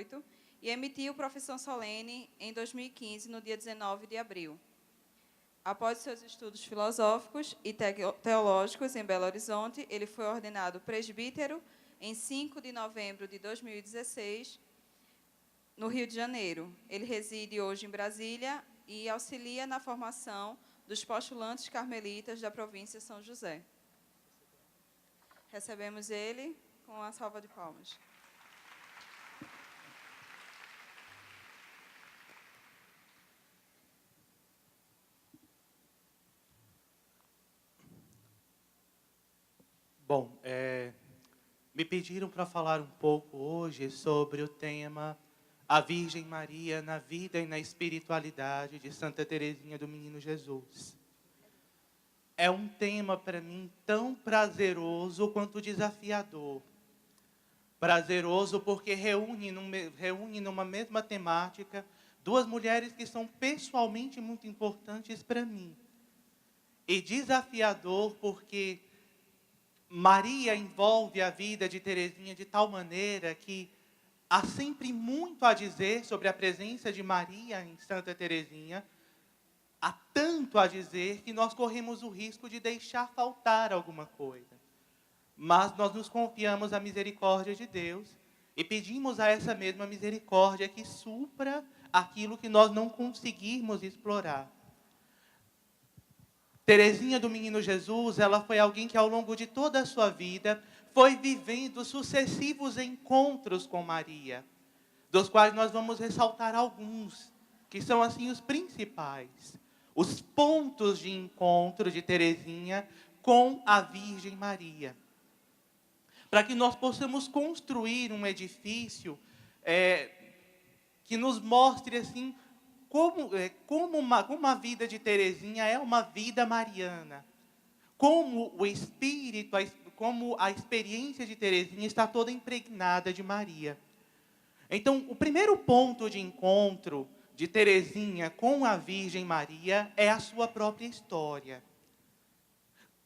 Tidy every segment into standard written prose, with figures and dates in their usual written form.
2018 e emitiu profissão solene em 2015, no dia 19 de abril. Após seus estudos filosóficos e teológicos em Belo Horizonte, ele foi ordenado presbítero em 5 de novembro de 2016, no Rio de Janeiro. Ele reside hoje em Brasília e auxilia na formação dos postulantes carmelitas da província de São José. Recebemos ele com uma salva de palmas. Bom, me pediram para falar um pouco hoje sobre o tema A Virgem Maria na vida e na espiritualidade de Santa Teresinha do Menino Jesus. É um tema para mim tão prazeroso quanto desafiador. Prazeroso porque reúne numa mesma temática duas mulheres que são pessoalmente muito importantes para mim. E desafiador porque Maria envolve a vida de Teresinha de tal maneira que há sempre muito a dizer sobre a presença de Maria em Santa Teresinha. Há tanto a dizer que nós corremos o risco de deixar faltar alguma coisa. Mas nós nos confiamos à misericórdia de Deus e pedimos a essa mesma misericórdia que supra aquilo que nós não conseguirmos explorar. Teresinha do Menino Jesus, ela foi alguém que ao longo de toda a sua vida foi vivendo sucessivos encontros com Maria, dos quais nós vamos ressaltar alguns, que são assim os principais, os pontos de encontro de Teresinha com a Virgem Maria. Para que nós possamos construir um edifício que nos mostre assim como a vida de Teresinha é uma vida mariana. Como o espírito, como a experiência de Teresinha está toda impregnada de Maria. Então, o primeiro ponto de encontro de Teresinha com a Virgem Maria é a sua própria história.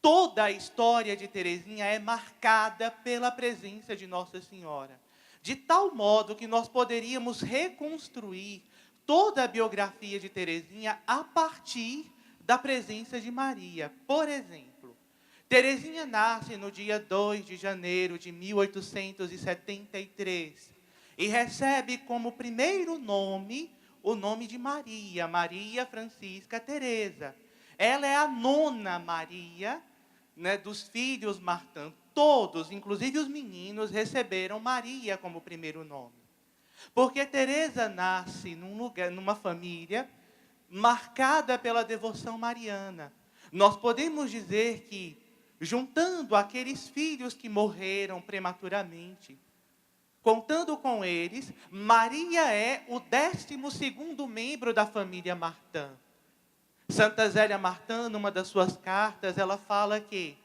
Toda a história de Teresinha é marcada pela presença de Nossa Senhora. De tal modo que nós poderíamos reconstruir toda a biografia de Teresinha a partir da presença de Maria. Por exemplo, Teresinha nasce no dia 2 de janeiro de 1873 e recebe como primeiro nome o nome de Maria, Maria Francisca Teresa. Ela é a nona Maria, né, dos filhos Martã. Todos, inclusive os meninos, receberam Maria como primeiro nome. Porque Teresa nasce numa família marcada pela devoção mariana. Nós podemos dizer que, juntando aqueles filhos que morreram prematuramente, contando com eles, Maria é o 12º membro da família Martã. Santa Zélia Martã, numa das suas cartas, ela fala que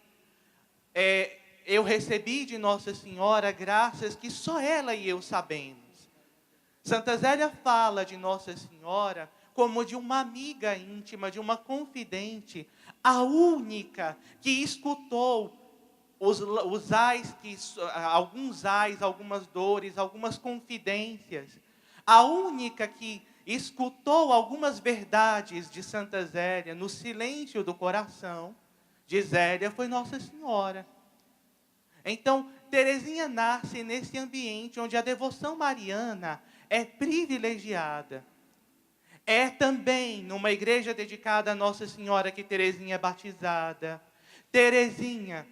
eu recebi de Nossa Senhora graças que só ela e eu sabemos. Santa Zélia fala de Nossa Senhora como de uma amiga íntima, de uma confidente, a única que escutou os ais, alguns ais, algumas dores, algumas confidências. A única que escutou algumas verdades de Santa Zélia no silêncio do coração de Zélia foi Nossa Senhora. Então, Teresinha nasce nesse ambiente onde a devoção mariana é privilegiada. É também numa igreja dedicada a Nossa Senhora que Teresinha é batizada. Teresinha,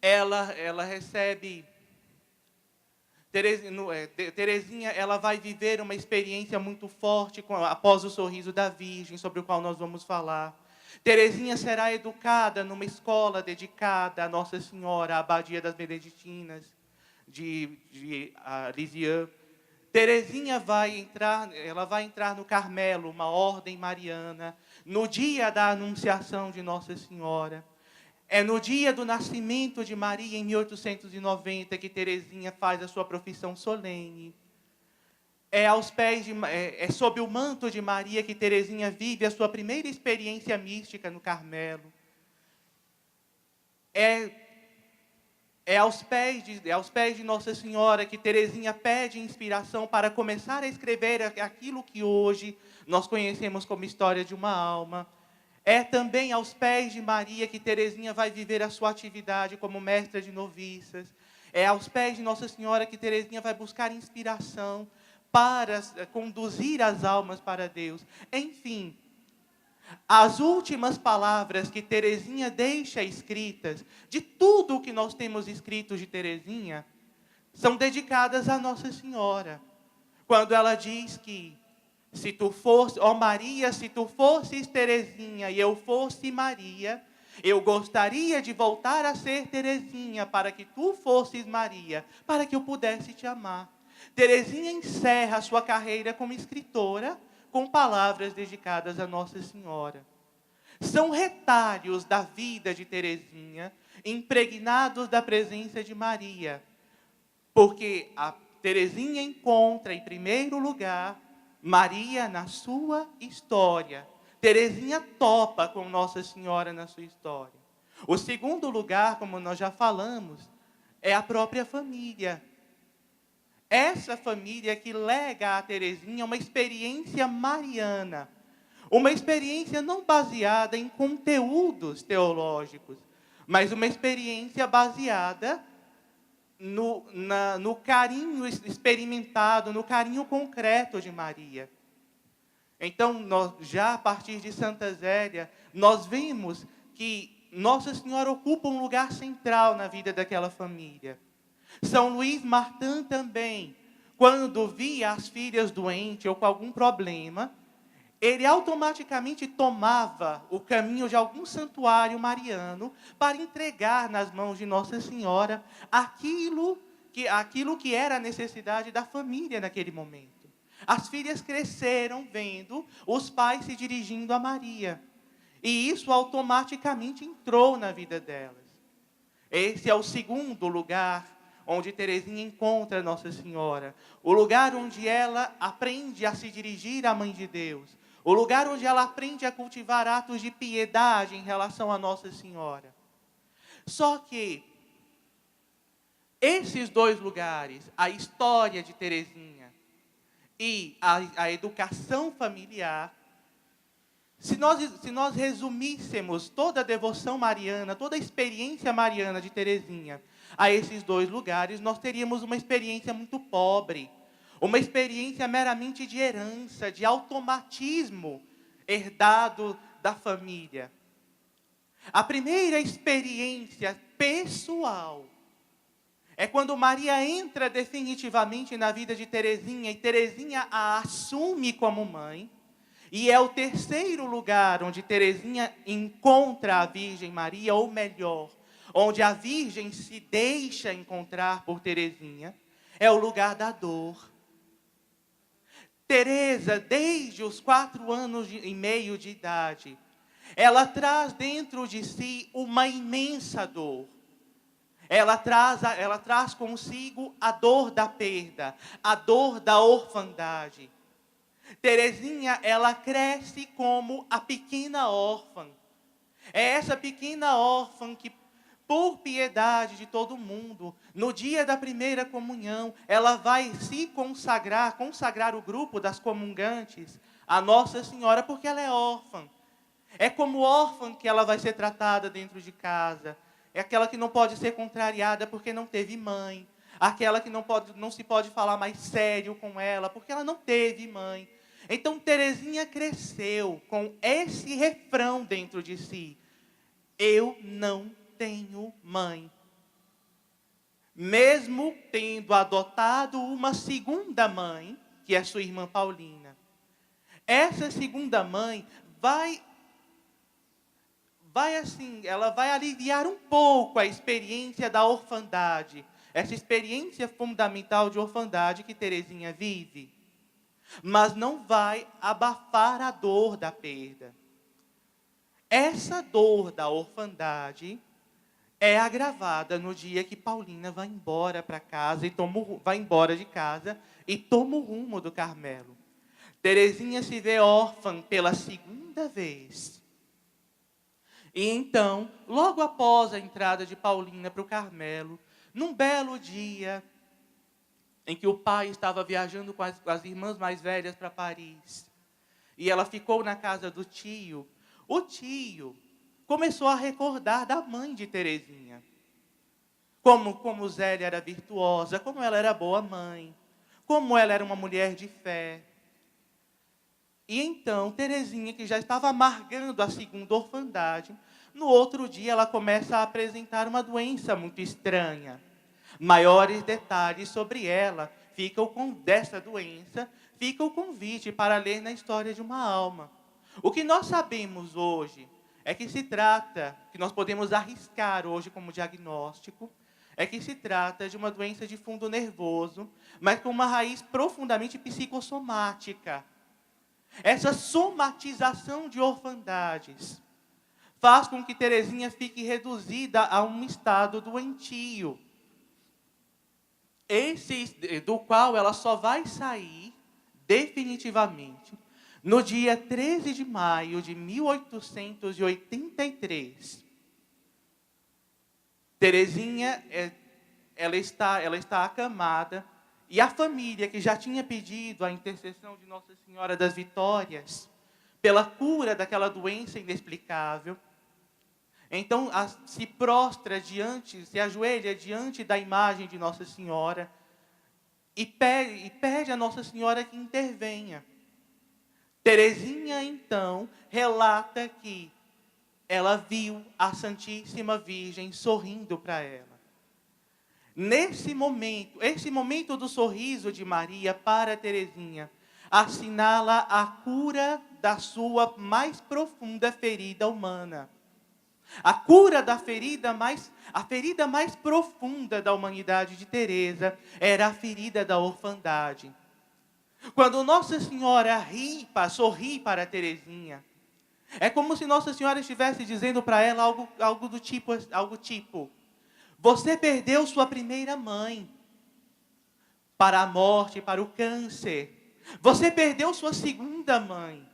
ela recebe... Teresinha, ela vai viver uma experiência muito forte após o sorriso da Virgem, sobre o qual nós vamos falar. Teresinha será educada numa escola dedicada a Nossa Senhora, a Abadia das Beneditinas, de Lisieux. Teresinha vai entrar no Carmelo, uma ordem mariana, no dia da anunciação de Nossa Senhora. É no dia do nascimento de Maria, em 1890, que Teresinha faz a sua profissão solene. É sob o manto de Maria que Teresinha vive a sua primeira experiência mística no Carmelo. É É aos pés de Nossa Senhora que Teresinha pede inspiração para começar a escrever aquilo que hoje nós conhecemos como história de uma alma. É também aos pés de Maria que Teresinha vai viver a sua atividade como mestra de noviças. É aos pés de Nossa Senhora que Teresinha vai buscar inspiração para conduzir as almas para Deus. Enfim, as últimas palavras que Teresinha deixa escritas, de tudo o que nós temos escrito de Teresinha, são dedicadas a Nossa Senhora. Quando ela diz que, se tu fosse, ó Maria, se tu fosses Teresinha e eu fosse Maria, eu gostaria de voltar a ser Teresinha para que tu fosses Maria, para que eu pudesse te amar. Teresinha encerra a sua carreira como escritora com palavras dedicadas a Nossa Senhora. São retalhos da vida de Teresinha, impregnados da presença de Maria, porque a Teresinha encontra, em primeiro lugar, Maria na sua história. Teresinha topa com Nossa Senhora na sua história. O segundo lugar, como nós já falamos, é a própria família. Essa família que lega a Teresinha uma experiência mariana. Uma experiência não baseada em conteúdos teológicos, mas uma experiência baseada no carinho experimentado, no carinho concreto de Maria. Então, já a partir de Santa Zélia, nós vemos que Nossa Senhora ocupa um lugar central na vida daquela família. São Luís Martin também, quando via as filhas doentes ou com algum problema, ele automaticamente tomava o caminho de algum santuário mariano para entregar nas mãos de Nossa Senhora aquilo que era a necessidade da família naquele momento. As filhas cresceram vendo os pais se dirigindo a Maria. E isso automaticamente entrou na vida delas. Esse é o segundo lugar onde Teresinha encontra Nossa Senhora. O lugar onde ela aprende a se dirigir à Mãe de Deus. O lugar onde ela aprende a cultivar atos de piedade em relação a Nossa Senhora. Só que esses dois lugares, a história de Teresinha e a educação familiar, se nós resumíssemos toda a devoção mariana, toda a experiência mariana de Teresinha a esses dois lugares, nós teríamos uma experiência muito pobre. Uma experiência meramente de herança, de automatismo herdado da família. A primeira experiência pessoal é quando Maria entra definitivamente na vida de Teresinha e Teresinha a assume como mãe. E é o terceiro lugar onde Teresinha encontra a Virgem Maria, ou melhor, onde a Virgem se deixa encontrar por Teresinha, é o lugar da dor. Teresa, desde os 4 anos e meio de idade, ela traz dentro de si uma imensa dor. Ela traz consigo a dor da perda, a dor da orfandade. Teresinha, ela cresce como a pequena órfã. É essa pequena órfã que, por piedade de todo mundo, no dia da primeira comunhão, ela vai se consagrar o grupo das comungantes a Nossa Senhora, porque ela é órfã. É como órfã que ela vai ser tratada dentro de casa. É aquela que não pode ser contrariada porque não teve mãe. Aquela que não se pode falar mais sério com ela porque ela não teve mãe. Então, Teresinha cresceu com esse refrão dentro de si. Eu não tenho mãe. Mesmo tendo adotado uma segunda mãe, que é sua irmã Paulina. Essa segunda mãe ela vai aliviar um pouco a experiência da orfandade. Essa experiência fundamental de orfandade que Teresinha vive. Mas não vai abafar a dor da perda. Essa dor da orfandade é agravada no dia que Paulina vai embora para casa vai embora de casa e toma o rumo do Carmelo. Teresinha se vê órfã pela segunda vez. E então, logo após a entrada de Paulina para o Carmelo, Num belo dia, em que o pai estava viajando com as irmãs mais velhas para Paris, e ela ficou na casa do tio, o tio começou a recordar da mãe de Terezinha. Como Zélia era virtuosa, como ela era boa mãe, como ela era uma mulher de fé. E então, Terezinha, que já estava amargando a segunda orfandade, no outro dia ela começa a apresentar uma doença muito estranha. Maiores detalhes sobre ela, dessa doença, fica o convite para ler na História de uma Alma. O que nós sabemos hoje é que que nós podemos arriscar hoje como diagnóstico, é que se trata de uma doença de fundo nervoso, mas com uma raiz profundamente psicossomática. Essa somatização de orfandades faz com que Terezinha fique reduzida a um estado doentio, do qual ela só vai sair definitivamente no dia 13 de maio de 1883. Terezinha, ela está acamada, e a família que já tinha pedido a intercessão de Nossa Senhora das Vitórias pela cura daquela doença inexplicável, então se ajoelha diante da imagem de Nossa Senhora e pede a Nossa Senhora que intervenha. Terezinha, então, relata que ela viu a Santíssima Virgem sorrindo para ela. Esse momento do sorriso de Maria para Terezinha, assinala a cura da sua mais profunda ferida humana. A cura da a ferida mais profunda da humanidade de Teresa era a ferida da orfandade. Quando Nossa Senhora sorri para Terezinha, é como se Nossa Senhora estivesse dizendo para ela algo tipo: você perdeu sua primeira mãe para a morte, para o câncer. Você perdeu sua segunda mãe.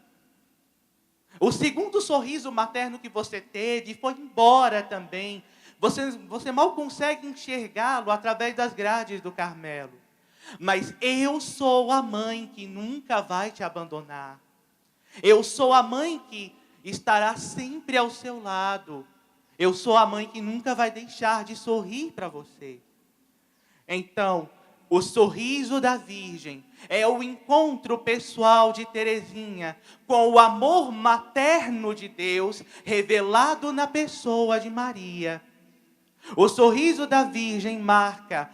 O segundo sorriso materno que você teve foi embora também. Você mal consegue enxergá-lo através das grades do Carmelo. Mas eu sou a mãe que nunca vai te abandonar. Eu sou a mãe que estará sempre ao seu lado. Eu sou a mãe que nunca vai deixar de sorrir para você. Então, o sorriso da Virgem é o encontro pessoal de Terezinha com o amor materno de Deus revelado na pessoa de Maria. O sorriso da Virgem marca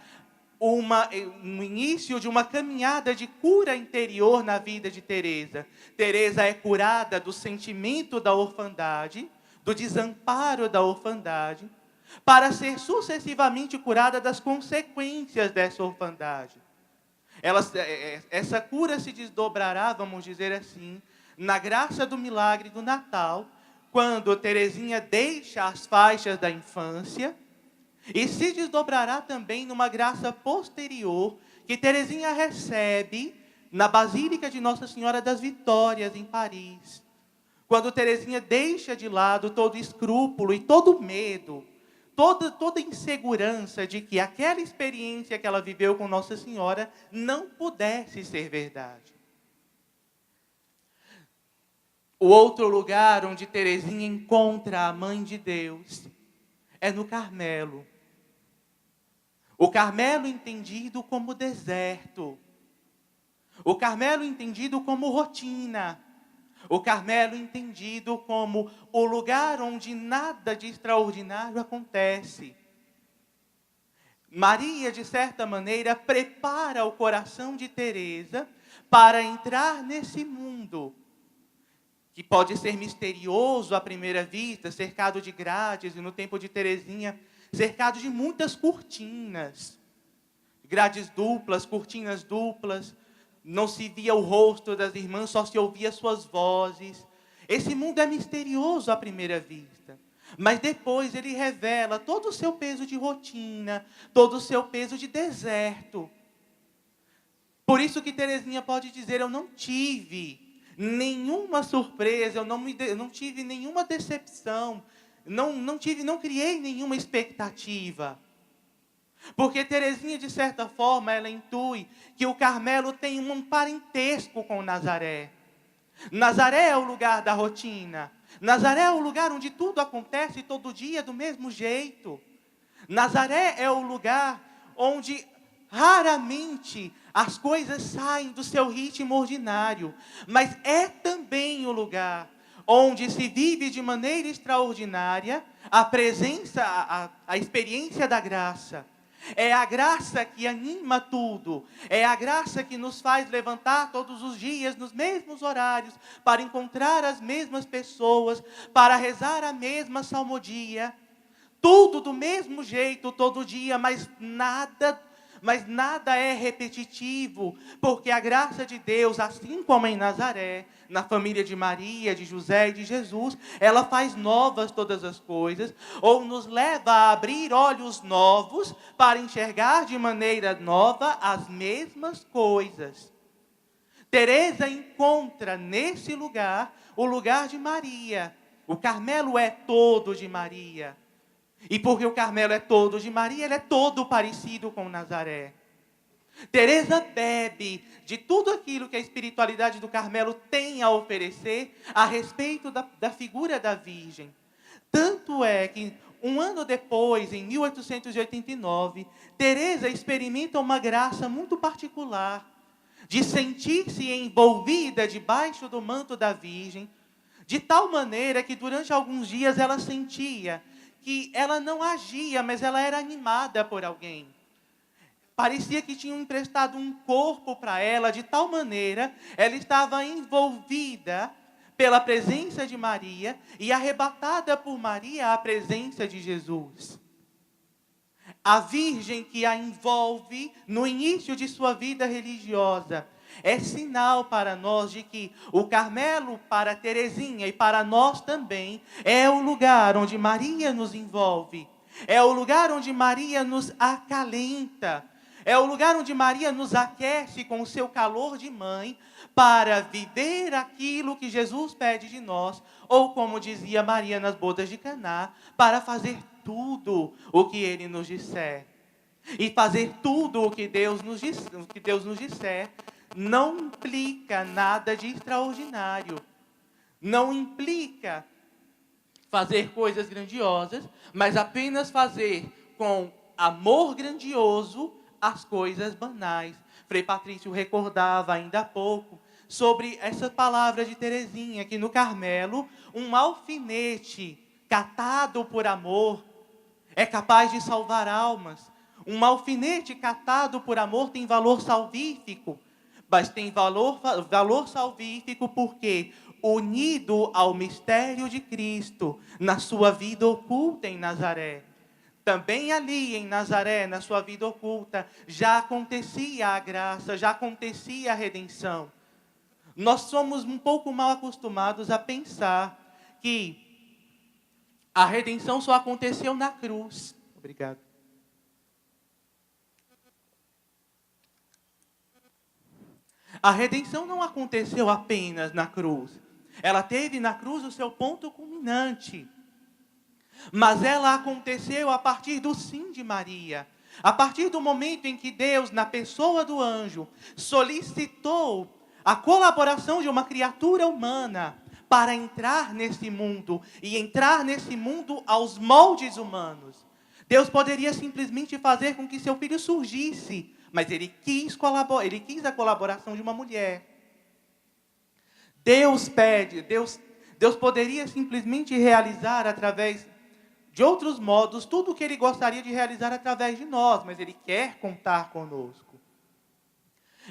um início de uma caminhada de cura interior na vida de Teresa. Teresa é curada do sentimento da orfandade, do desamparo da orfandade, para ser sucessivamente curada das consequências dessa orfandade. Essa cura se desdobrará, vamos dizer assim, na graça do milagre do Natal, quando Terezinha deixa as faixas da infância, e se desdobrará também numa graça posterior que Terezinha recebe na Basílica de Nossa Senhora das Vitórias, em Paris. Quando Terezinha deixa de lado todo escrúpulo e todo medo, toda insegurança de que aquela experiência que ela viveu com Nossa Senhora não pudesse ser verdade. O outro lugar onde Terezinha encontra a Mãe de Deus é no Carmelo. O Carmelo entendido como deserto. O Carmelo entendido como rotina. O Carmelo entendido como o lugar onde nada de extraordinário acontece. Maria, de certa maneira, prepara o coração de Teresa para entrar nesse mundo, que pode ser misterioso à primeira vista, cercado de grades, e no tempo de Terezinha, cercado de muitas cortinas. Grades duplas, cortinas duplas, não se via o rosto das irmãs, só se ouvia suas vozes. Esse mundo é misterioso à primeira vista, mas depois ele revela todo o seu peso de rotina, todo o seu peso de deserto. Por isso que Terezinha pode dizer: eu não tive nenhuma surpresa, eu não tive nenhuma decepção, não criei nenhuma expectativa. Porque Teresinha, de certa forma, ela intui que o Carmelo tem um parentesco com Nazaré. Nazaré é o lugar da rotina. Nazaré é o lugar onde tudo acontece todo dia do mesmo jeito. Nazaré é o lugar onde raramente as coisas saem do seu ritmo ordinário, mas é também o lugar onde se vive de maneira extraordinária a presença, a experiência da graça. É a graça que anima tudo. É a graça que nos faz levantar todos os dias nos mesmos horários, para encontrar as mesmas pessoas, para rezar a mesma salmodia. Tudo do mesmo jeito todo dia, mas nada é repetitivo, porque a graça de Deus, assim como em Nazaré, na família de Maria, de José e de Jesus, ela faz novas todas as coisas, ou nos leva a abrir olhos novos para enxergar de maneira nova as mesmas coisas. Teresa encontra nesse lugar o lugar de Maria. O Carmelo é todo de Maria. E porque o Carmelo é todo de Maria, ele é todo parecido com Nazaré. Teresa bebe de tudo aquilo que a espiritualidade do Carmelo tem a oferecer a respeito da figura da Virgem. Tanto é que, um ano depois, em 1889, Teresa experimenta uma graça muito particular de sentir-se envolvida debaixo do manto da Virgem, de tal maneira que durante alguns dias ela sentia que ela não agia, mas ela era animada por alguém. Parecia que tinham emprestado um corpo para ela, de tal maneira, ela estava envolvida pela presença de Maria e arrebatada por Maria à presença de Jesus. A Virgem que a envolve no início de sua vida religiosa é sinal para nós de que o Carmelo, para Teresinha e para nós também, é o lugar onde Maria nos envolve. É o lugar onde Maria nos acalenta. É o lugar onde Maria nos aquece com o seu calor de mãe para viver aquilo que Jesus pede de nós. Ou como dizia Maria nas bodas de Caná, para fazer tudo o que Ele nos disser. E fazer tudo o que Deus nos disser não implica nada de extraordinário. Não implica fazer coisas grandiosas, mas apenas fazer com amor grandioso as coisas banais. Frei Patrício recordava ainda há pouco sobre essa palavra de Teresinha, que no Carmelo, um alfinete catado por amor é capaz de salvar almas. Um alfinete catado por amor tem valor salvífico, mas tem valor salvífico porque unido ao mistério de Cristo, na sua vida oculta em Nazaré. Também ali em Nazaré, na sua vida oculta, já acontecia a graça, já acontecia a redenção. Nós somos um pouco mal acostumados a pensar que a redenção só aconteceu na cruz. Obrigado. A redenção não aconteceu apenas na cruz. Ela teve na cruz o seu ponto culminante. Mas ela aconteceu a partir do sim de Maria. A partir do momento em que Deus, na pessoa do anjo, solicitou a colaboração de uma criatura humana para entrar nesse mundo, e entrar nesse mundo aos moldes humanos. Deus poderia simplesmente fazer com que seu filho surgisse, mas ele quis a colaboração de uma mulher. Deus poderia simplesmente realizar através de outros modos tudo o que Ele gostaria de realizar através de nós, mas Ele quer contar conosco.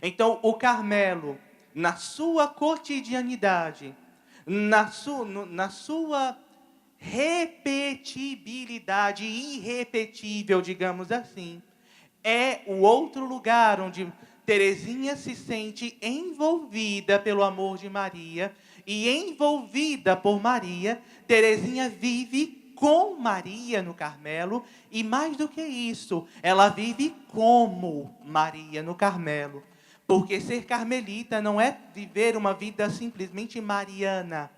Então, o Carmelo, na sua cotidianidade, na sua repetibilidade irrepetível, digamos assim, é o outro lugar onde Teresinha se sente envolvida pelo amor de Maria, e envolvida por Maria, Teresinha vive com Maria no Carmelo, e mais do que isso, ela vive como Maria no Carmelo. Porque ser carmelita não é viver uma vida simplesmente mariana,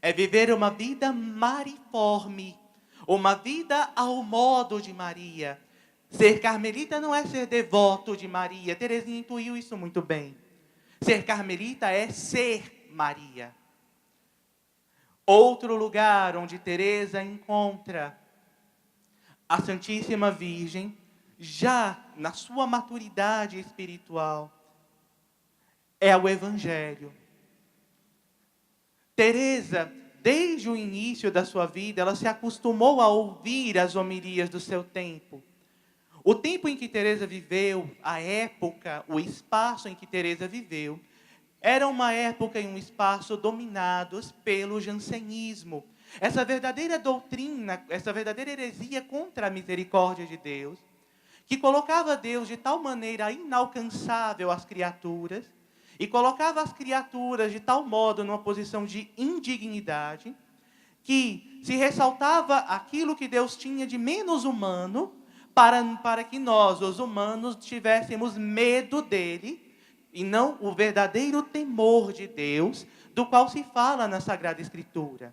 é viver uma vida mariforme, uma vida ao modo de Maria, Ser carmelita não é ser devoto de Maria. Teresinha intuiu isso muito bem. Ser carmelita é ser Maria. Outro lugar onde Teresa encontra a Santíssima Virgem, já na sua maturidade espiritual, é o Evangelho. Teresa, desde o início da sua vida, ela se acostumou a ouvir as homilias do seu tempo. O tempo em que Teresa viveu, a época, o espaço em que Teresa viveu, era uma época e um espaço dominados pelo jansenismo. Essa verdadeira doutrina, essa verdadeira heresia contra a misericórdia de Deus, que colocava Deus de tal maneira inalcançável às criaturas, e colocava as criaturas de tal modo numa posição de indignidade, que se ressaltava aquilo que Deus tinha de menos humano, para que nós, os humanos, tivéssemos medo dele, e não o verdadeiro temor de Deus, do qual se fala na Sagrada Escritura.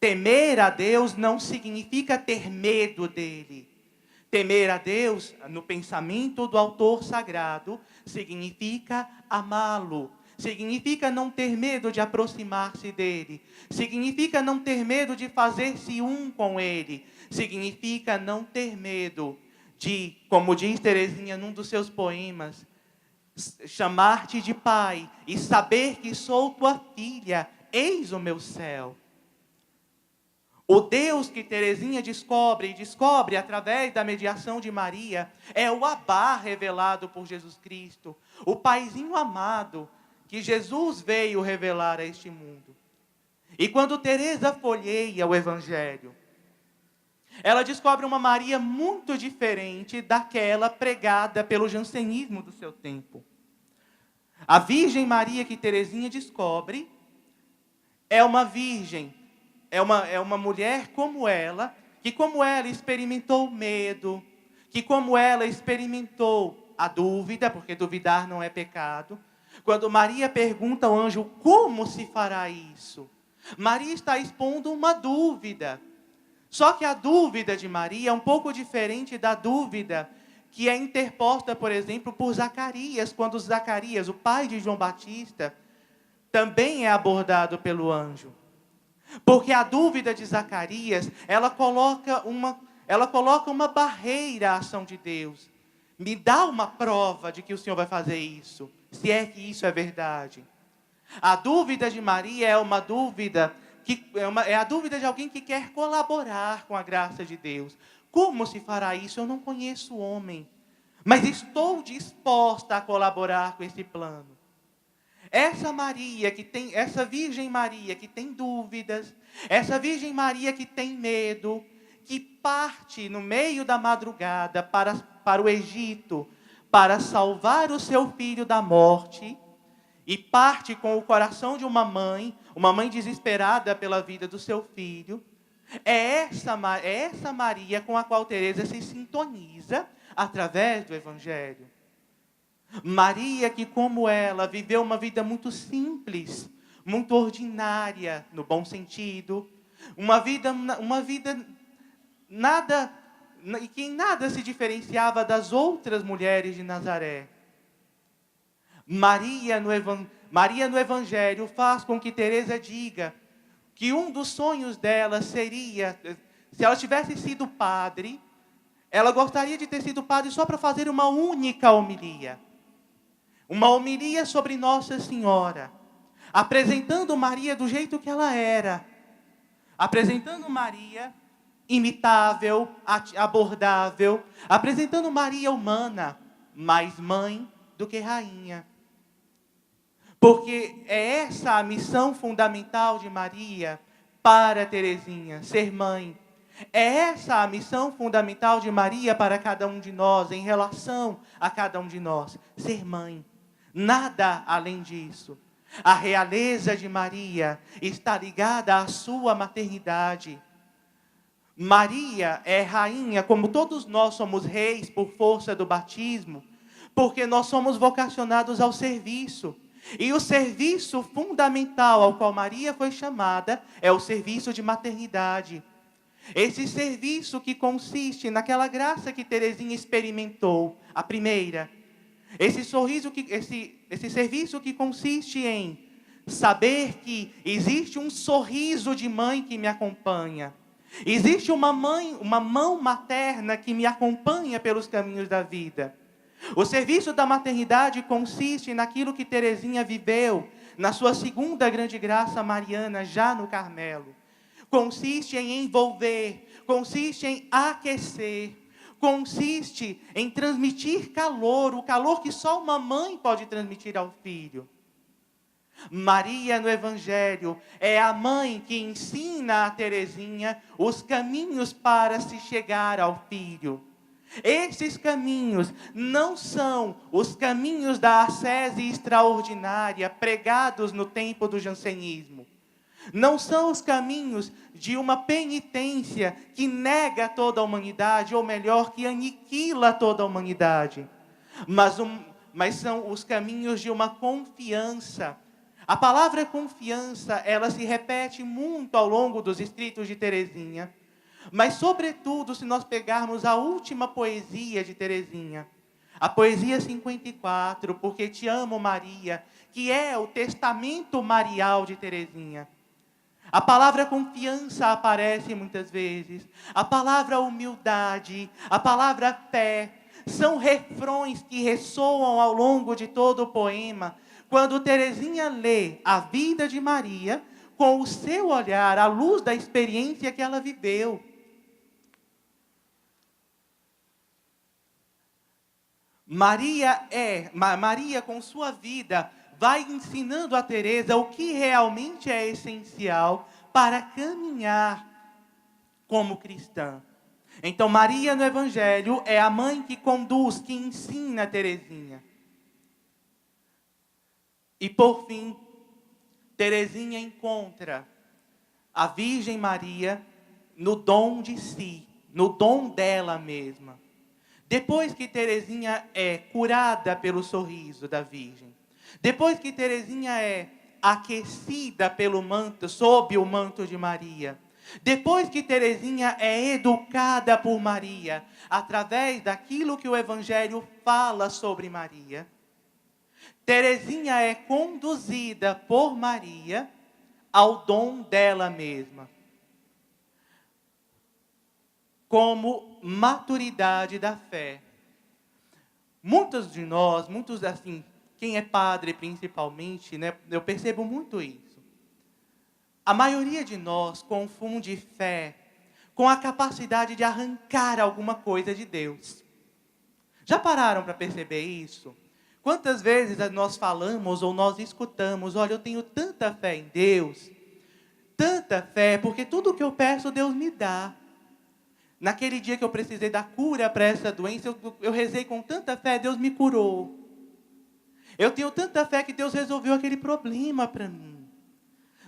Temer a Deus não significa ter medo dele. Temer a Deus, no pensamento do autor sagrado, significa amá-lo. Significa não ter medo de aproximar-se dele. Significa não ter medo de fazer-se um com ele. Significa não ter medo de, como diz Teresinha num dos seus poemas, chamar-te de pai e saber que sou tua filha, eis o meu céu. O Deus que Teresinha descobre através da mediação de Maria, é o Abá revelado por Jesus Cristo, o Paizinho amado, que Jesus veio revelar a este mundo. E quando Teresa folheia o Evangelho, ela descobre uma Maria muito diferente daquela pregada pelo jansenismo do seu tempo. A Virgem Maria que Teresinha descobre é uma virgem, é uma mulher como ela, que como ela experimentou medo, que como ela experimentou a dúvida, porque duvidar não é pecado. Quando Maria pergunta ao anjo, como se fará isso? Maria está expondo uma dúvida. Só que a dúvida de Maria é um pouco diferente da dúvida que é interposta, por exemplo, por Zacarias, quando Zacarias, o pai de João Batista, também é abordado pelo anjo. Porque a dúvida de Zacarias, ela coloca uma barreira à ação de Deus. Me dá uma prova de que o Senhor vai fazer isso, se é que isso é verdade. A dúvida de Maria é uma dúvida é a dúvida de alguém que quer colaborar com a graça de Deus. Como se fará isso? Eu não conheço o homem, mas estou disposta a colaborar com esse plano. Essa Virgem Maria que tem dúvidas, essa Virgem Maria que tem medo, que parte no meio da madrugada para o Egito, para salvar o seu filho da morte, e parte com o coração de uma mãe desesperada pela vida do seu filho. É essa Maria com a qual Teresa se sintoniza através do Evangelho. Maria que, como ela, viveu uma vida muito simples, muito ordinária, no bom sentido, uma vida que em nada se diferenciava das outras mulheres de Nazaré. Maria no Evangelho faz com que Teresa diga que um dos sonhos dela seria, se ela tivesse sido padre, ela gostaria de ter sido padre só para fazer uma única homilia. Uma homilia sobre Nossa Senhora, apresentando Maria do jeito que ela era, apresentando Maria imitável, abordável, apresentando Maria humana, mais mãe do que rainha. Porque é essa a missão fundamental de Maria para Teresinha, ser mãe. É essa a missão fundamental de Maria para cada um de nós, em relação a cada um de nós, ser mãe. Nada além disso. A realeza de Maria está ligada à sua maternidade. Maria é rainha, como todos nós somos reis por força do batismo, porque nós somos vocacionados ao serviço. E o serviço fundamental ao qual Maria foi chamada é o serviço de maternidade. Esse serviço que consiste naquela graça que Teresinha experimentou, a primeira. Esse serviço que consiste em saber que existe um sorriso de mãe que me acompanha. Existe uma mão materna que me acompanha pelos caminhos da vida. O serviço da maternidade consiste naquilo que Teresinha viveu na sua segunda grande graça mariana, já no Carmelo. Consiste em envolver, consiste em aquecer, consiste em transmitir calor, o calor que só uma mãe pode transmitir ao filho. Maria, no Evangelho, é a mãe que ensina a Teresinha os caminhos para se chegar ao filho. Esses caminhos não são os caminhos da ascese extraordinária pregados no tempo do jansenismo. Não são os caminhos de uma penitência que nega toda a humanidade, ou melhor, que aniquila toda a humanidade. Mas são os caminhos de uma confiança. A palavra confiança, ela se repete muito ao longo dos escritos de Teresinha. Mas, sobretudo, se nós pegarmos a última poesia de Teresinha, a poesia 54, Porque Te Amo, Maria, que é o testamento marial de Teresinha. A palavra confiança aparece muitas vezes, a palavra humildade, a palavra fé, são refrões que ressoam ao longo de todo o poema, quando Teresinha lê a vida de Maria com o seu olhar, à luz da experiência que ela viveu. Maria com sua vida, vai ensinando a Teresa o que realmente é essencial para caminhar como cristã. Então, Maria no Evangelho é a mãe que conduz, que ensina a Teresinha. E, por fim, Teresinha encontra a Virgem Maria no dom de si, no dom dela mesma. Depois que Teresinha é curada pelo sorriso da Virgem, depois que Teresinha é aquecida pelo manto, sob o manto de Maria, depois que Teresinha é educada por Maria, através daquilo que o Evangelho fala sobre Maria, Teresinha é conduzida por Maria ao dom dela mesma, como maturidade da fé. Muitos de nós, quem é padre principalmente, né, eu percebo muito isso. A maioria de nós confunde fé com a capacidade de arrancar alguma coisa de Deus. Já pararam para perceber isso? Quantas vezes nós falamos ou nós escutamos, olha, eu tenho tanta fé em Deus, tanta fé, porque tudo que eu peço Deus me dá. Naquele dia que eu precisei da cura para essa doença, eu rezei com tanta fé, Deus me curou. Eu tenho tanta fé que Deus resolveu aquele problema para mim.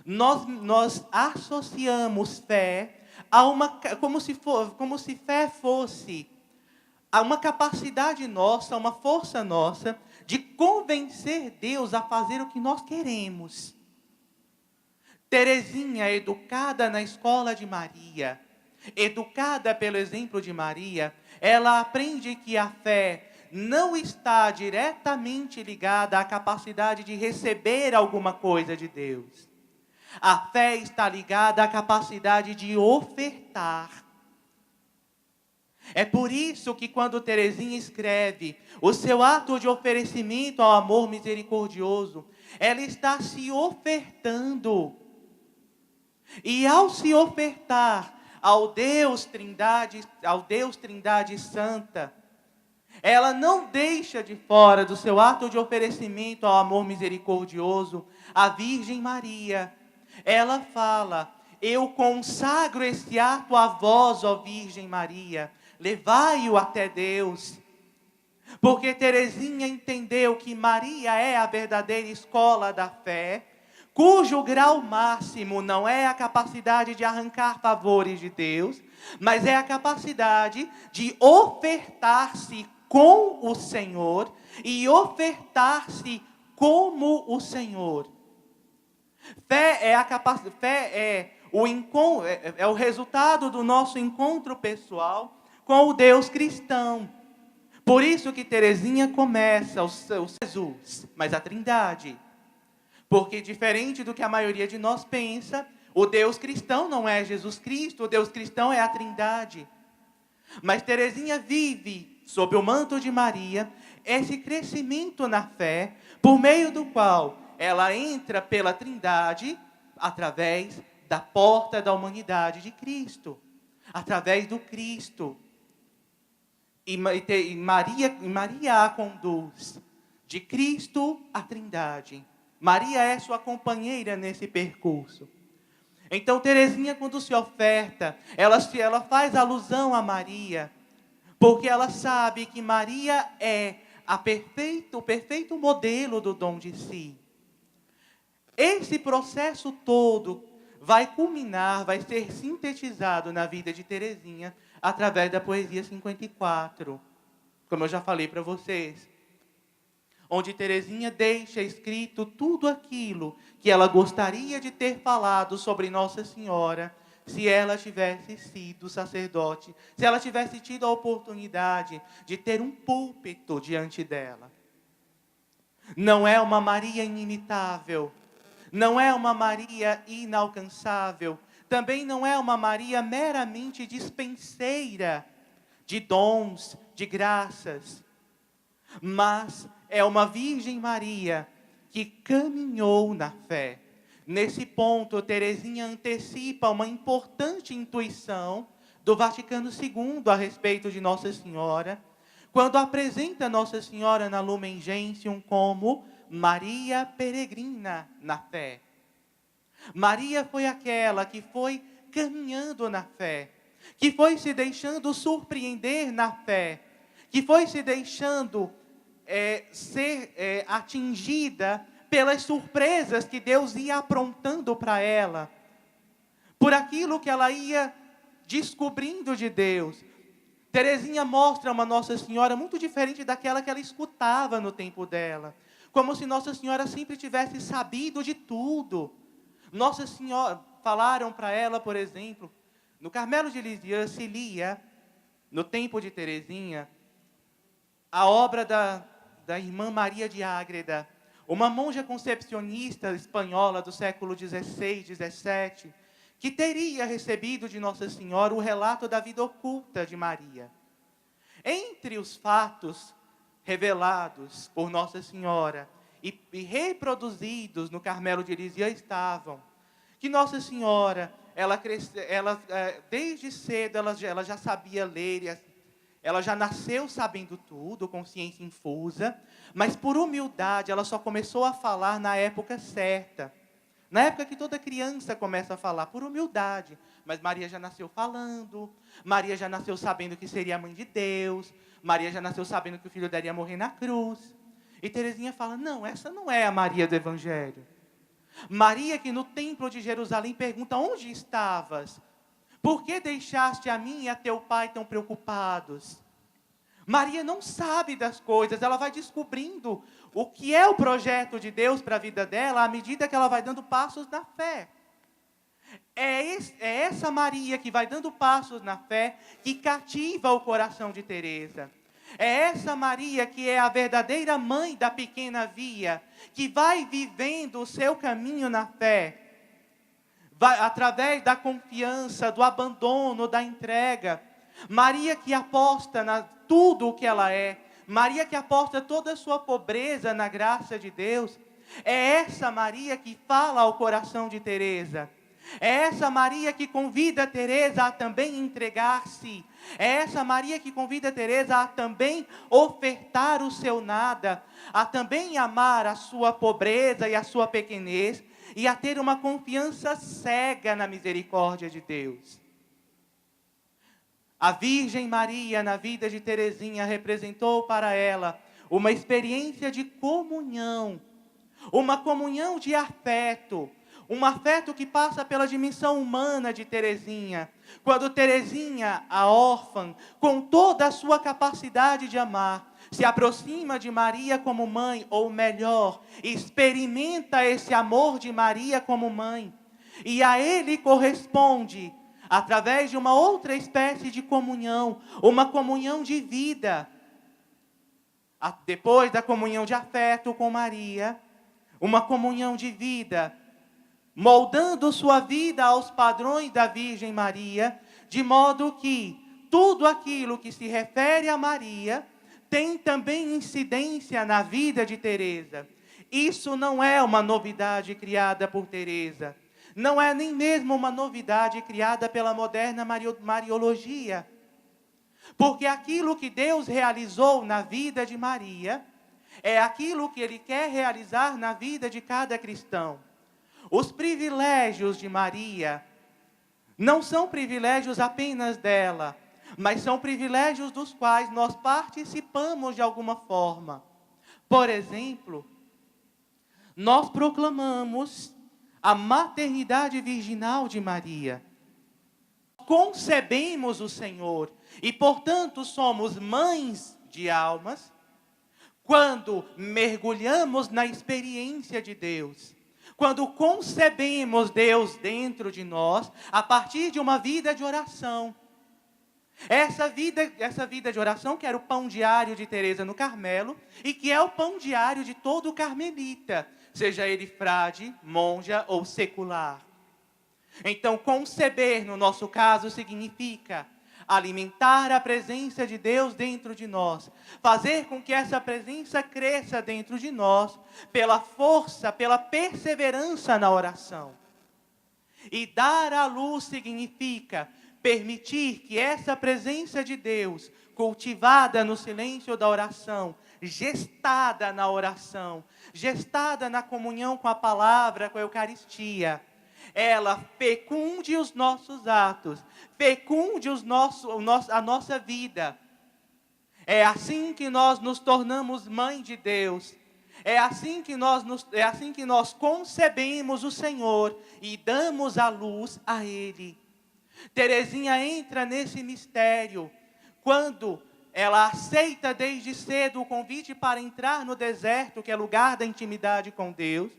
Nós associamos fé a como se fé fosse a uma capacidade nossa, uma força nossa, de convencer Deus a fazer o que nós queremos. Teresinha, educada na escola de Maria, educada pelo exemplo de Maria, ela aprende que a fé não está diretamente ligada à capacidade de receber alguma coisa de Deus. A fé está ligada à capacidade de ofertar. É por isso que quando Teresinha escreve o seu ato de oferecimento ao amor misericordioso, ela está se ofertando. E ao se ofertar ao Deus Trindade Santa, ela não deixa de fora do seu ato de oferecimento ao amor misericordioso a Virgem Maria. Ela fala: eu consagro esse ato a vós, ó Virgem Maria, levai-o até Deus. Porque Teresinha entendeu que Maria é a verdadeira escola da fé, cujo grau máximo não é a capacidade de arrancar favores de Deus, mas é a capacidade de ofertar-se com o Senhor e ofertar-se como o Senhor. Fé é é o resultado do nosso encontro pessoal com o Deus cristão. Por isso que Teresinha começa o Jesus, mas a Trindade. Porque diferente do que a maioria de nós pensa, o Deus cristão não é Jesus Cristo, o Deus cristão é a Trindade. Mas Teresinha vive, sob o manto de Maria, esse crescimento na fé, por meio do qual ela entra pela Trindade, através da porta da humanidade de Cristo, através do Cristo. E Maria a conduz de Cristo à Trindade. Maria é sua companheira nesse percurso. Então, Teresinha, quando se oferta, ela faz alusão a Maria, porque ela sabe que Maria é o perfeito modelo do dom de si. Esse processo todo vai culminar, vai ser sintetizado na vida de Teresinha através da poesia 54, como eu já falei para vocês. Onde Teresinha deixa escrito tudo aquilo que ela gostaria de ter falado sobre Nossa Senhora, se ela tivesse sido sacerdote, se ela tivesse tido a oportunidade de ter um púlpito diante dela. Não é uma Maria inimitável, não é uma Maria inalcançável, também não é uma Maria meramente dispenseira de dons, de graças, mas é uma Virgem Maria que caminhou na fé. Nesse ponto, Teresinha antecipa uma importante intuição do Vaticano II a respeito de Nossa Senhora, quando apresenta Nossa Senhora na Lumen Gentium como Maria peregrina na fé. Maria foi aquela que foi caminhando na fé, que foi se deixando surpreender na fé, que foi se deixando ser atingida pelas surpresas que Deus ia aprontando para ela, por aquilo que ela ia descobrindo de Deus. Teresinha mostra uma Nossa Senhora muito diferente daquela que ela escutava no tempo dela, como se Nossa Senhora sempre tivesse sabido de tudo. Nossa Senhora, falaram para ela, por exemplo, no Carmelo de Lisieux se lia, no tempo de Teresinha, a obra da irmã Maria de Ágreda, uma monja concepcionista espanhola do século XVI, XVII, que teria recebido de Nossa Senhora o relato da vida oculta de Maria. Entre os fatos revelados por Nossa Senhora e reproduzidos no Carmelo de Lisieux estavam que Nossa Senhora, desde cedo, ela já sabia ler, ela já nasceu sabendo tudo, consciência infusa, mas por humildade ela só começou a falar na época certa. Na época que toda criança começa a falar, por humildade. Mas Maria já nasceu falando, Maria já nasceu sabendo que seria a mãe de Deus, Maria já nasceu sabendo que o filho dela ia morrer na cruz. E Teresinha fala, não, essa não é a Maria do Evangelho. Maria que no templo de Jerusalém pergunta, onde estavas? Por que deixaste a mim e a teu pai tão preocupados? Maria não sabe das coisas, ela vai descobrindo o que é o projeto de Deus para a vida dela, à medida que ela vai dando passos na fé. É essa Maria que vai dando passos na fé, que cativa o coração de Teresa. É essa Maria que é a verdadeira mãe da pequena Via, que vai vivendo o seu caminho na fé, através da confiança, do abandono, da entrega. Maria que aposta na tudo o que ela é, Maria que aposta toda a sua pobreza na graça de Deus. É essa Maria que fala ao coração de Teresa. É essa Maria que convida Teresa a também entregar-se. É essa Maria que convida Teresa a também ofertar o seu nada, a também amar a sua pobreza e a sua pequenez, e a ter uma confiança cega na misericórdia de Deus. A Virgem Maria, na vida de Teresinha, representou para ela uma experiência de comunhão, uma comunhão de afeto, um afeto que passa pela dimensão humana de Teresinha. Quando Teresinha, a órfã, com toda a sua capacidade de amar, se aproxima de Maria como mãe, ou melhor, experimenta esse amor de Maria como mãe. E a ele corresponde, através de uma outra espécie de comunhão, uma comunhão de vida. Depois da comunhão de afeto com Maria, uma comunhão de vida, moldando sua vida aos padrões da Virgem Maria, de modo que tudo aquilo que se refere a Maria tem também incidência na vida de Teresa. Isso não é uma novidade criada por Teresa. Não é nem mesmo uma novidade criada pela moderna Mariologia. Porque aquilo que Deus realizou na vida de Maria é aquilo que Ele quer realizar na vida de cada cristão. Os privilégios de Maria não são privilégios apenas dela, mas são privilégios dos quais nós participamos de alguma forma. Por exemplo, nós proclamamos a maternidade virginal de Maria. Concebemos o Senhor e, portanto, somos mães de almas quando mergulhamos na experiência de Deus. Quando concebemos Deus dentro de nós, a partir de uma vida de oração. Essa vida de oração que era o pão diário de Teresa no Carmelo e que é o pão diário de todo carmelita, seja ele frade, monja ou secular. Então, conceber, no nosso caso, significa alimentar a presença de Deus dentro de nós, fazer com que essa presença cresça dentro de nós, pela força, pela perseverança na oração. E dar à luz significa permitir que essa presença de Deus, cultivada no silêncio da oração, gestada na oração, gestada na comunhão com a palavra, com a Eucaristia, ela fecunde os nossos atos, fecunde a nossa vida. É assim que nós nos tornamos mãe de Deus. É assim que nós concebemos o Senhor e damos a luz a Ele. Teresinha entra nesse mistério quando ela aceita desde cedo o convite para entrar no deserto, que é lugar da intimidade com Deus.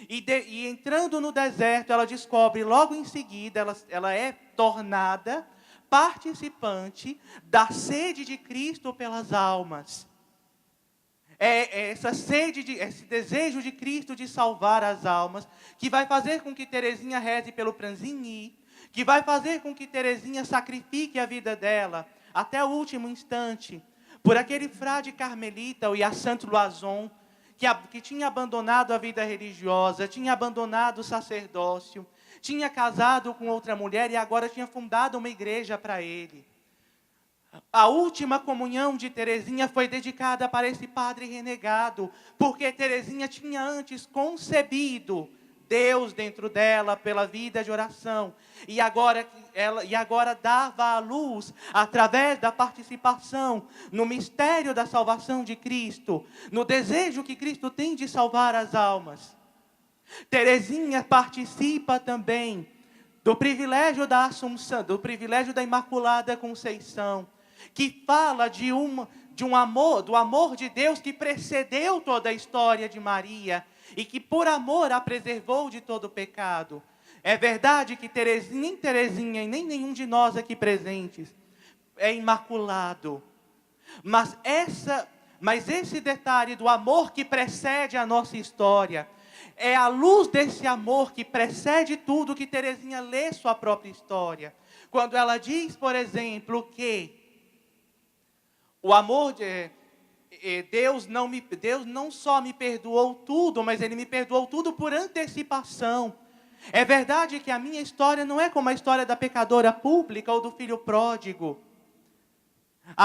E entrando no deserto, ela descobre, logo em seguida, ela é tornada participante da sede de Cristo pelas almas. Esse desejo de Cristo de salvar as almas, que vai fazer com que Teresinha reze pelo Pranzini, que vai fazer com que Teresinha sacrifique a vida dela, até o último instante, por aquele frade carmelita, o Hyacinthe Loison, que tinha abandonado a vida religiosa, tinha abandonado o sacerdócio, tinha casado com outra mulher e agora tinha fundado uma igreja para ele. A última comunhão de Teresinha foi dedicada para esse padre renegado, porque Teresinha tinha antes concebido Deus dentro dela pela vida de oração. E agora dava à luz, através da participação no mistério da salvação de Cristo, no desejo que Cristo tem de salvar as almas. Teresinha participa também do privilégio da Assunção, do privilégio da Imaculada Conceição, que fala do amor de Deus que precedeu toda a história de Maria e que por amor a preservou de todo pecado. É verdade que nem Teresinha e nem nenhum de nós aqui presentes é imaculado. Mas esse detalhe do amor que precede a nossa história, é à luz desse amor que precede tudo que Teresinha lê sua própria história. Quando ela diz, por exemplo, que o amor de Deus não só me perdoou tudo, mas Ele me perdoou tudo por antecipação. É verdade que a minha história não é como a história da pecadora pública ou do filho pródigo.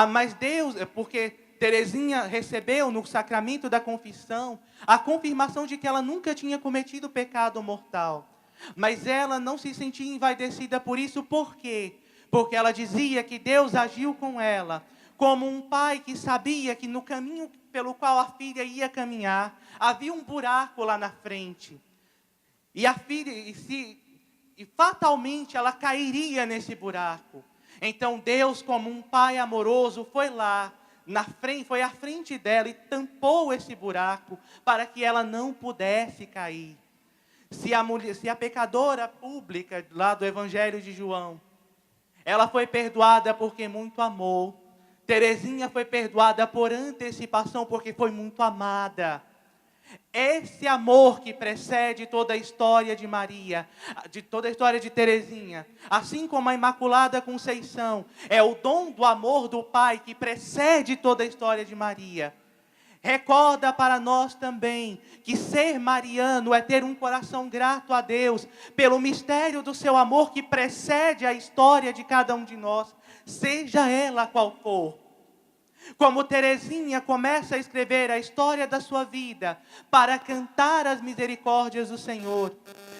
Mas Deus, porque Teresinha recebeu no sacramento da confissão a confirmação de que ela nunca tinha cometido pecado mortal. Mas ela não se sentia envaidecida por isso, por quê? Porque ela dizia que Deus agiu com ela como um pai que sabia que no caminho pelo qual a filha ia caminhar, havia um buraco lá na frente. E a filha, e fatalmente ela cairia nesse buraco. Então Deus, como um pai amoroso, foi lá, foi à frente dela e tampou esse buraco para que ela não pudesse cair. se a pecadora pública lá do Evangelho de João, ela foi perdoada porque muito amou, Teresinha foi perdoada por antecipação porque foi muito amada. Esse amor que precede toda a história de Maria, de toda a história de Teresinha, assim como a Imaculada Conceição, é o dom do amor do Pai que precede toda a história de Maria. Recorda para nós também que ser mariano é ter um coração grato a Deus pelo mistério do seu amor que precede a história de cada um de nós, seja ela qual for. Como Teresinha começa a escrever a história da sua vida para cantar as misericórdias do Senhor.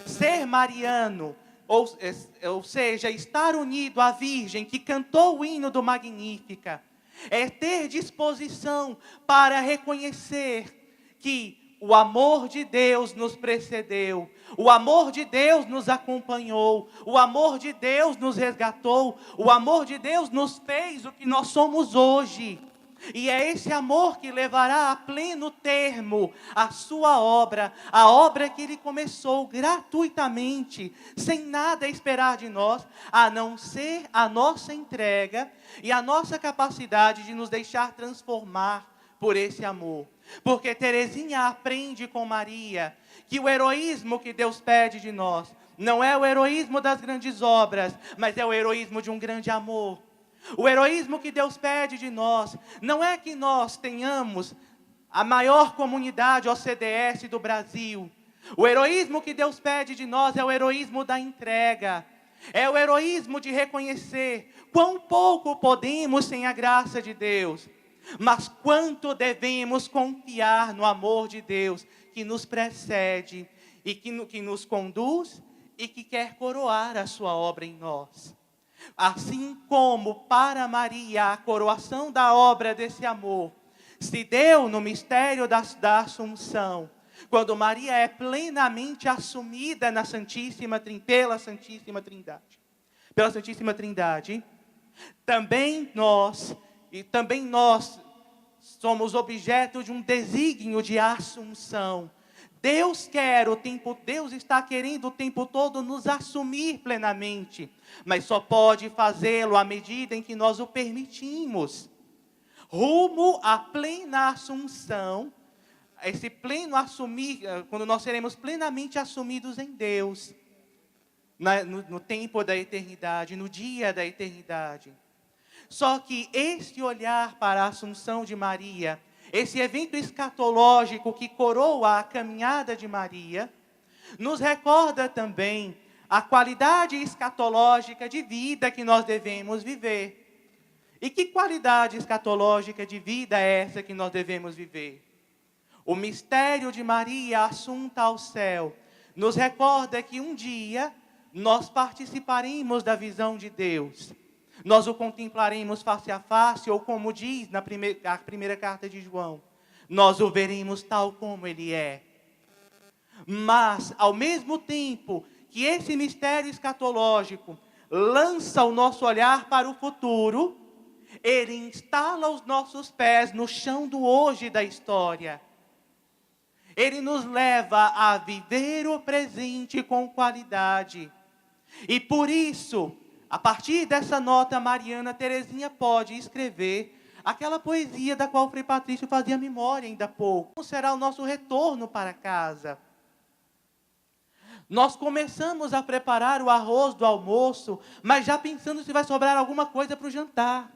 Ser mariano, ou seja, estar unido à Virgem que cantou o hino do Magnífica, é ter disposição para reconhecer que o amor de Deus nos precedeu, o amor de Deus nos acompanhou, o amor de Deus nos resgatou, o amor de Deus nos fez o que nós somos hoje. E é esse amor que levará a pleno termo a sua obra, a obra que Ele começou gratuitamente, sem nada esperar de nós, a não ser a nossa entrega e a nossa capacidade de nos deixar transformar por esse amor. Porque Teresinha aprende com Maria que o heroísmo que Deus pede de nós não é o heroísmo das grandes obras, mas é o heroísmo de um grande amor. O heroísmo que Deus pede de nós não é que nós tenhamos a maior comunidade OCDS do Brasil. O heroísmo que Deus pede de nós é o heroísmo da entrega. É o heroísmo de reconhecer quão pouco podemos sem a graça de Deus, mas quanto devemos confiar no amor de Deus que nos precede e que nos conduz e que quer coroar a sua obra em nós. Assim como para Maria a coroação da obra desse amor se deu no mistério da Assunção, quando Maria é plenamente assumida na pela Santíssima Trindade, também nós somos objeto de um desígnio de assunção. Deus está querendo o tempo todo nos assumir plenamente, mas só pode fazê-lo à medida em que nós o permitimos. Rumo à plena assunção, esse pleno assumir, quando nós seremos plenamente assumidos em Deus, no tempo da eternidade, no dia da eternidade. Só que esse olhar para a assunção de Maria, esse evento escatológico que coroa a caminhada de Maria, nos recorda também a qualidade escatológica de vida que nós devemos viver. E que qualidade escatológica de vida é essa que nós devemos viver? O mistério de Maria assunta ao céu nos recorda que um dia nós participaremos da visão de Deus. Nós o contemplaremos face a face, ou como diz a primeira carta de João, nós o veremos tal como Ele é. Mas, ao mesmo tempo que esse mistério escatológico lança o nosso olhar para o futuro, ele instala os nossos pés no chão do hoje da história. Ele nos leva a viver o presente com qualidade. E por isso, a partir dessa nota mariana, Teresinha pode escrever aquela poesia da qual o Frei Patrício fazia memória ainda há pouco. Como será o nosso retorno para casa? Nós começamos a preparar o arroz do almoço, mas já pensando se vai sobrar alguma coisa para o jantar.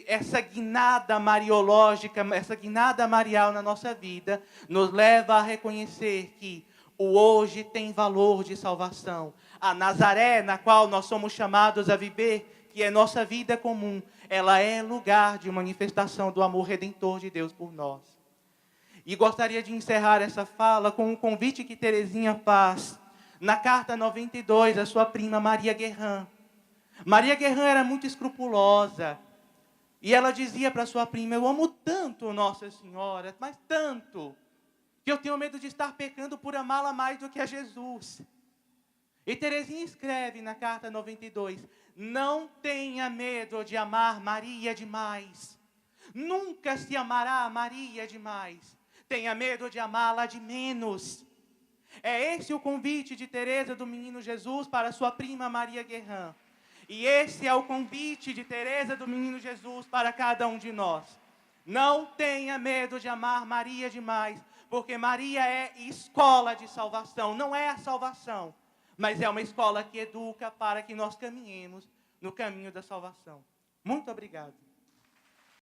Essa guinada mariológica, essa guinada marial na nossa vida, nos leva a reconhecer que o hoje tem valor de salvação. A Nazaré, na qual nós somos chamados a viver, que é nossa vida comum, ela é lugar de manifestação do amor redentor de Deus por nós. E gostaria de encerrar essa fala com um convite que Teresinha faz na carta 92, a sua prima Maria Guerrin. Maria Guerrin era muito escrupulosa. E ela dizia para sua prima: eu amo tanto Nossa Senhora, mas tanto, que eu tenho medo de estar pecando por amá-la mais do que a Jesus. E Teresinha escreve na carta 92, não tenha medo de amar Maria demais. Nunca se amará Maria demais. Tenha medo de amá-la de menos. É esse o convite de Teresa do Menino Jesus para sua prima Maria Guerrin. E esse é o convite de Teresa do Menino Jesus para cada um de nós. Não tenha medo de amar Maria demais, porque Maria é escola de salvação. Não é a salvação, mas é uma escola que educa para que nós caminhemos no caminho da salvação. Muito obrigado.